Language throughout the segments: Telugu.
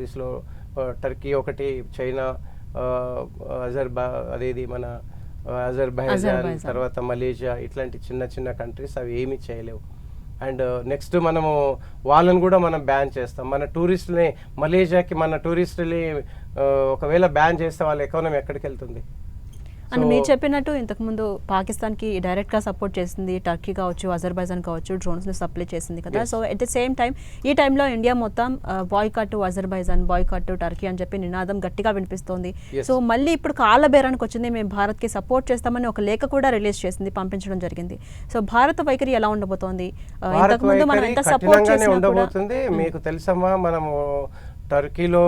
కంట్రీస్లో టర్కీ ఒకటి, చైనా, అదేది మన అజర్బైజాన్, తర్వాత మలేషియా, ఇట్లాంటి చిన్న చిన్న కంట్రీస్ అవి ఏమీ చేయలేవు. అండ్ నెక్స్ట్ మనము వాళ్ళని కూడా మనం బ్యాన్ చేస్తాం. మన టూరిస్టులని, మలేషియాకి మన టూరిస్టులని ఒకవేళ బ్యాన్ చేస్తే వాళ్ళ ఎకానమీ ఎక్కడికి వెళ్తుంది? అండ్ మీరు చెప్పినట్టు ఇంతకుముందు పాకిస్తాన్కి డైరెక్ట్గా సపోర్ట్ చేసింది టర్కీ కావచ్చు, అజర్బైజాన్ కావచ్చు, డ్రోన్స్ని సప్లై చేసింది కదా. So at the same time ఈ టైంలో ఇండియా మొత్తం బాయ్కాట్ అజర్బైజాన్, బాయ్కాట్ టర్కీ అని చెప్పి నినాదం గట్టిగా వినిపిస్తోంది. సో మళ్ళీ ఇప్పుడు కాళ్ళ బేరానికి వచ్చింది, మేము భారత్కి సపోర్ట్ చేస్తామని ఒక లేఖ కూడా రిలీజ్ చేసింది, పంపించడం జరిగింది. సో భారత వైఖరి ఎలా ఉండబోతోంది? ఇంతకుముందు మనం ఎంత సపోర్ట్ ఉండబోతుంది మీకు తెలుసమ్మా? మనము టర్కీలో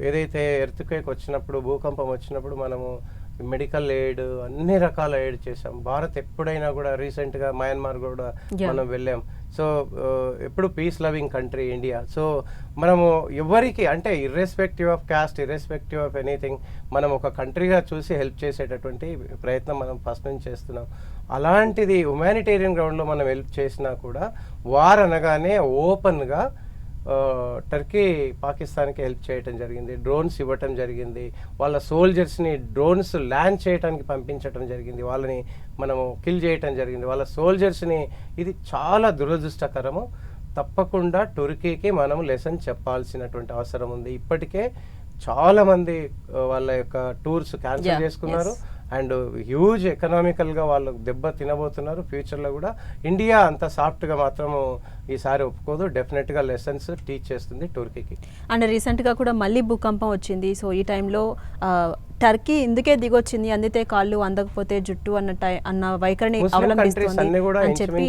ఏదైతే ఎర్త్క్వేక్ వచ్చినప్పుడు, భూకంపం వచ్చినప్పుడు మనము మెడికల్ ఎయిడ్, అన్ని రకాల ఎయిడ్ చేసాం. భారత్ ఎప్పుడైనా కూడా, రీసెంట్గా మయన్మార్ కూడా మనం వెళ్ళాం. సో ఎప్పుడు peace loving country India. So మనము ఎవరికి అంటే irrespective of cost, irrespective of anything, మనం ఒక కంట్రీగా చూసి హెల్ప్ చేసేటటువంటి ప్రయత్నం మనం ఫస్ట్ నుంచి చేస్తున్నాం. అలాంటిది హ్యుమానిటేరియన్ గ్రౌండ్లో మనం హెల్ప్ చేసినా కూడా వార్ అనగానే ఓపెన్గా టర్కీ పాకిస్తాన్కి హెల్ప్ చేయటం జరిగింది, డ్రోన్స్ ఇవ్వటం జరిగింది, వాళ్ళ సోల్జర్స్ని డ్రోన్స్ ల్యాండ్ చేయడానికి పంపించడం జరిగింది, వాళ్ళని మనము కిల్ చేయటం జరిగింది, వాళ్ళ సోల్జర్స్ని. ఇది చాలా దురదృష్టకరము. తప్పకుండా టర్కీకి మనం లెసన్ చెప్పాల్సినటువంటి అవసరం ఉంది. ఇప్పటికే చాలామంది వాళ్ళ యొక్క టూర్స్ క్యాన్సిల్ చేసుకున్నారు అండ్ హ్యూజ్ ఎకనామికల్గా వాళ్ళు దెబ్బ తినబోతున్నారు. ఫ్యూచర్లో కూడా ఇండియా అంత సాఫ్ట్గా మాత్రము ఈసారి ఒప్పుకోదు. డెఫినెట్గా లెసన్స్ టీచ్ చేస్తుంది టర్కీకి. అండ్ రీసెంట్గా కూడా మళ్ళీ భూకంపం వచ్చింది. సో ఈ టైంలో టర్కీ ఇందుకే దిగొచ్చింది, అందితే కాళ్ళు అందకపోతే జుట్టు అన్న వైఖరిని అవలంబిస్తుంది అని చెప్పి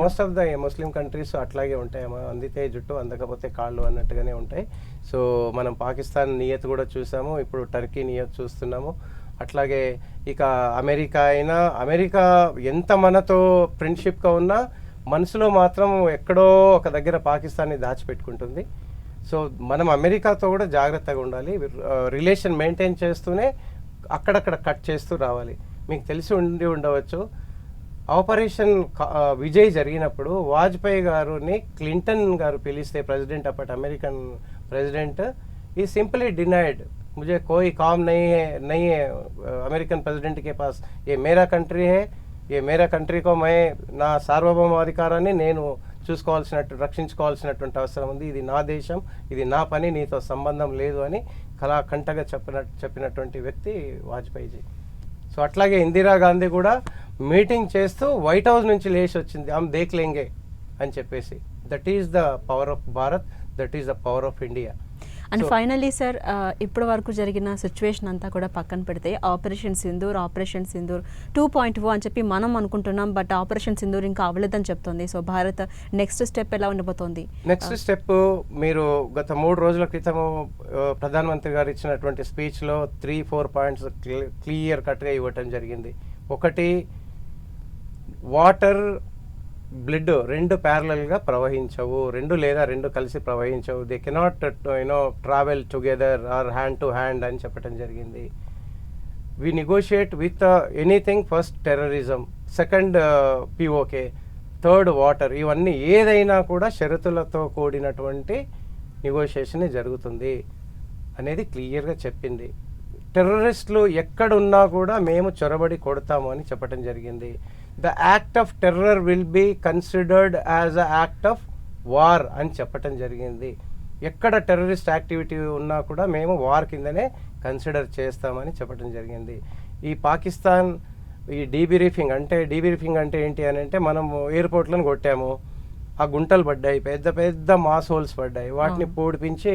most of the Muslim countries అట్లాగే ఉంటాయి, అందితే జుట్టు అందకపోతే కాళ్ళు అన్నట్టుగానే ఉంటాయి. సో మనం పాకిస్తాన్ నియత్ కూడా చూసాము, ఇప్పుడు టర్కీ నియత్ చూస్తున్నాము. అట్లాగే ఇక అమెరికా ఎంత మనతో ఫ్రెండ్షిప్గా ఉన్నా మనసులో మాత్రం ఎక్కడో ఒక దగ్గర పాకిస్తాన్ని దాచిపెట్టుకుంటుంది. సో మనం అమెరికాతో కూడా జాగ్రత్తగా ఉండాలి, రిలేషన్ మెయింటైన్ చేస్తూనే అక్కడక్కడ కట్ చేస్తూ రావాలి. మీకు తెలిసి ఉండవచ్చు, ఆపరేషన్ విజయ్ జరిగినప్పుడు వాజ్పేయి గారుని క్లింటన్ గారు పిలిస్తే, ప్రెసిడెంట్ అప్పటి అమెరికన్ ప్రెసిడెంట్, ఈ సింప్లీ డినైడ్, मुझे कोई काम नहीं है अमेरिकन प्रेसिडेंट के पास, ये मेरा कंट्री है, ये मेरा कंट्री को मैं నా సార్వభౌమాధికారాన్ని నేను రక్షించుకోవాల్సినటువంటి అవసరం ఉంది, ఇది నా దేశం, ఇది నా పని, నీతో సంబంధం లేదు అని కళాకంఠగా చెప్పినటువంటి వ్యక్తి వాజ్పేయిజీ. సో అట్లాగే ఇందిరాగాంధీ కూడా మీటింగ్ చేస్తూ వైట్ హౌస్ నుంచి లేచి వచ్చింది, హమ్ దేఖ్ లేంగే అని చెప్పేసి. That is the power of Bharat, that is the power of India. And finally sir, ఇప్పటి వరకు జరిగిన సిచ్యువేషన్ అంతా కూడా పక్కన పెడితే ఆపరేషన్ సింధూర్ 2.0 అని చెప్పి మనం అనుకుంటున్నాం, బట్ ఆపరేషన్ సింధూర్ ఇంకా అవ్వలేదని చెప్తోంది. సో భారత్ నెక్స్ట్ స్టెప్ ఎలా ఉండబోతోంది? నెక్స్ట్ స్టెప్ మీరు గత 3 రోజుల క్రితం ప్రధానమంత్రి గారు ఇచ్చినటువంటి స్పీచ్లో 3-4 పాయింట్స్ క్లియర్ కట్గా ఇవ్వటం జరిగింది. ఒకటి, వాటర్ బ్లడ్ 2 ప్యారలల్గా ప్రవహించవు, 2 కలిసి ప్రవహించవు, they cannot travel together or hand to hand అని చెప్పడం జరిగింది. We negotiate with anything, first terrorism, second PoK, third water. ఇవన్నీ ఏదైనా కూడా షరతులతో కూడినటువంటి నెగోషియేషన్ జరుగుతుంది అనేది క్లియర్గా చెప్పింది. టెర్రరిస్టులు ఎక్కడున్నా కూడా మేము చొరబడి కొడతాము అని చెప్పడం జరిగింది. The act of terror will be considered as a act of war అని చెప్పటం జరిగింది. ఎక్కడ టెర్రరిస్ట్ యాక్టివిటీ ఉన్నా కూడా మేము వార్ కిందనే కన్సిడర్ చేస్తామని చెప్పడం జరిగింది. ఈ పాకిస్తాన్ ఈ డీబ్రీఫింగ్ అంటే ఏంటి అని అంటే, మనం ఎయిర్పోర్ట్లను కొట్టాము, ఆ గుంటలు పడ్డాయి, పెద్ద పెద్ద మాస్ హోల్స్ పడ్డాయి, వాటిని పూడిపించి